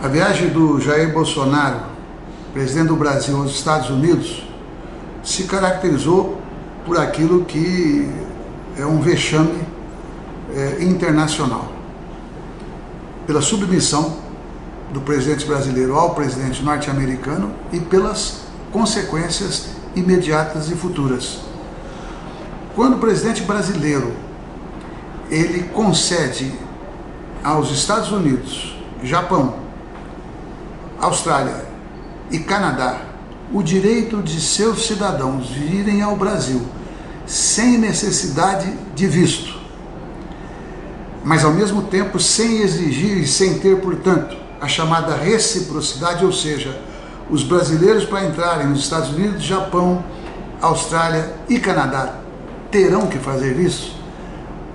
A viagem do Jair Bolsonaro, presidente do Brasil, aos Estados Unidos, se caracterizou por aquilo que é um vexame internacional, pela submissão do presidente brasileiro ao presidente norte-americano e pelas consequências imediatas e futuras. Quando o presidente brasileiro ele concede aos Estados Unidos, Japão, Austrália e Canadá o direito de seus cidadãos virem ao Brasil sem necessidade de visto, mas ao mesmo tempo sem exigir e sem ter, portanto, a chamada reciprocidade, ou seja, os brasileiros para entrarem nos Estados Unidos, Japão, Austrália e Canadá terão que fazer isso.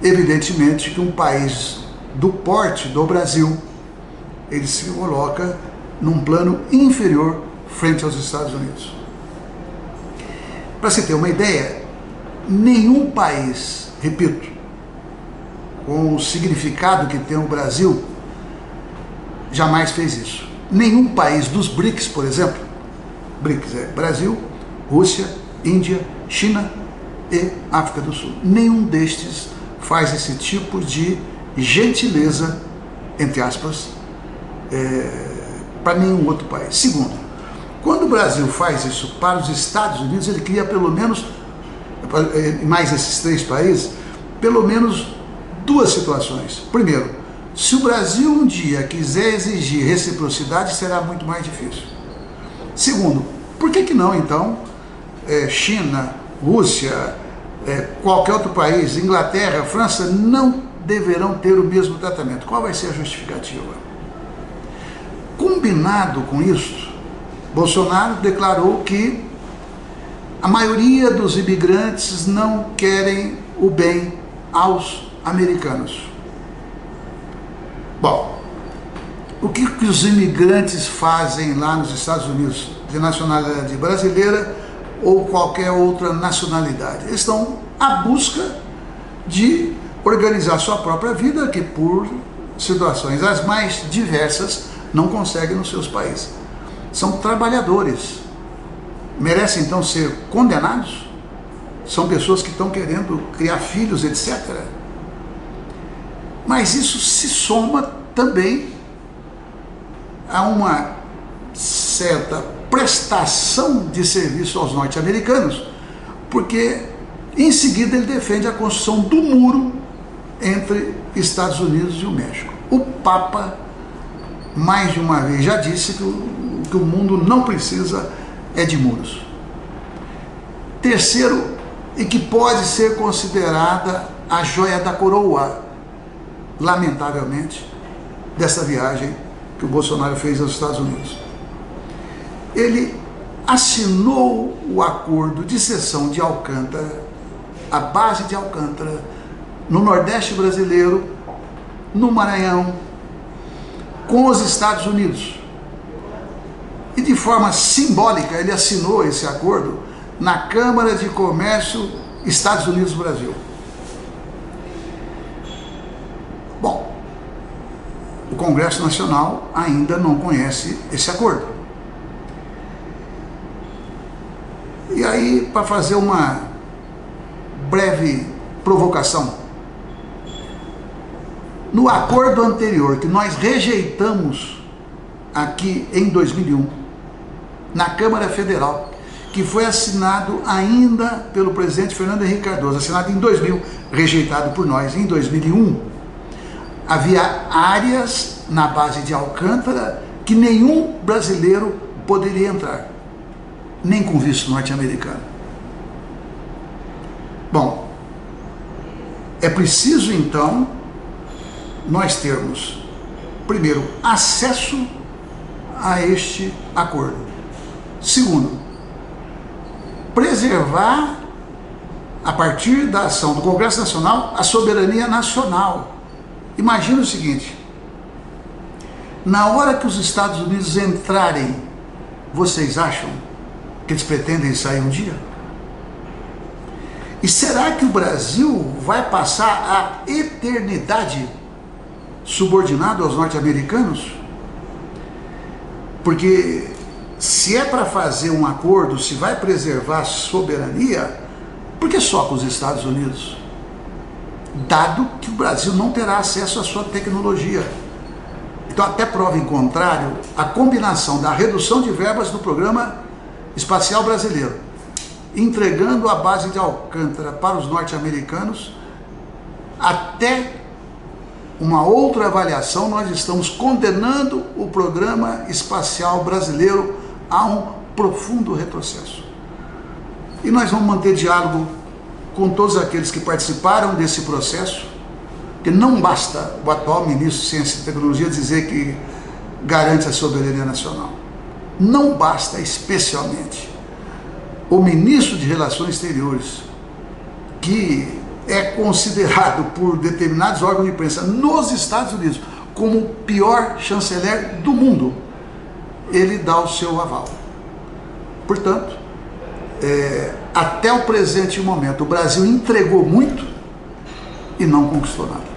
Evidentemente que um país do porte do Brasil, ele se coloca num plano inferior frente aos Estados Unidos. Para se ter uma ideia, nenhum país, repito, com o significado que tem o Brasil, jamais fez isso. Nenhum país dos BRICS, por exemplo, BRICS é Brasil, Rússia, Índia, China e África do Sul. Nenhum destes faz esse tipo de gentileza, entre aspas, para nenhum outro país. Segundo, quando o Brasil faz isso para os Estados Unidos, ele cria pelo menos, mais esses três países, pelo menos duas situações. Primeiro, se o Brasil um dia quiser exigir reciprocidade, será muito mais difícil. Segundo, por que não então China, Rússia, qualquer outro país, Inglaterra, França, não deverão ter o mesmo tratamento? Qual vai ser a justificativa? Combinado com isso, Bolsonaro declarou que a maioria dos imigrantes não querem o bem aos americanos. Bom, o que os imigrantes fazem lá nos Estados Unidos, de nacionalidade brasileira ou qualquer outra nacionalidade? Eles estão à busca de organizar sua própria vida, que por situações as mais diversas não conseguem nos seus países. São trabalhadores. Merecem então ser condenados? São pessoas que estão querendo criar filhos, etc. Mas isso se soma também a uma certa prestação de serviço aos norte-americanos, porque em seguida ele defende a construção do muro entre Estados Unidos e o México. O Papa, mais de uma vez, já disse que o mundo não precisa de muros. Terceiro, e que pode ser considerada a joia da coroa, lamentavelmente, dessa viagem que o Bolsonaro fez aos Estados Unidos. Ele assinou o acordo de cessão de Alcântara, a base de Alcântara, no Nordeste brasileiro, no Maranhão, com os Estados Unidos. E de forma simbólica ele assinou esse acordo na Câmara de Comércio Estados Unidos-Brasil. Bom, o Congresso Nacional ainda não conhece esse acordo. E aí, para fazer uma breve provocação, no acordo anterior que nós rejeitamos aqui em 2001, na Câmara Federal, que foi assinado ainda pelo presidente Fernando Henrique Cardoso, assinado em 2000, rejeitado por nós em 2001, havia áreas na base de Alcântara que nenhum brasileiro poderia entrar, nem com visto norte-americano. Bom, é preciso então nós termos, primeiro, acesso a este acordo. Segundo, preservar, a partir da ação do Congresso Nacional, a soberania nacional. Imagina o seguinte: na hora que os Estados Unidos entrarem, vocês acham que eles pretendem sair um dia? E será que o Brasil vai passar a eternidade subordinado aos norte-americanos? Porque se é para fazer um acordo, se vai preservar a soberania, por que só com os Estados Unidos? Dado que o Brasil não terá acesso à sua tecnologia. Então, até prova em contrário, a combinação da redução de verbas do Programa Espacial Brasileiro, entregando a base de Alcântara para os norte-americanos, até uma outra avaliação, nós estamos condenando o Programa Espacial Brasileiro a um profundo retrocesso. E nós vamos manter diálogo com todos aqueles que participaram desse processo, que não basta o atual ministro de Ciência e Tecnologia dizer que garante a soberania nacional. Não basta, especialmente, o ministro de Relações Exteriores, que é considerado por determinados órgãos de imprensa nos Estados Unidos como o pior chanceler do mundo, ele dá o seu aval. Portanto, até o presente momento, o Brasil entregou muito e não conquistou nada.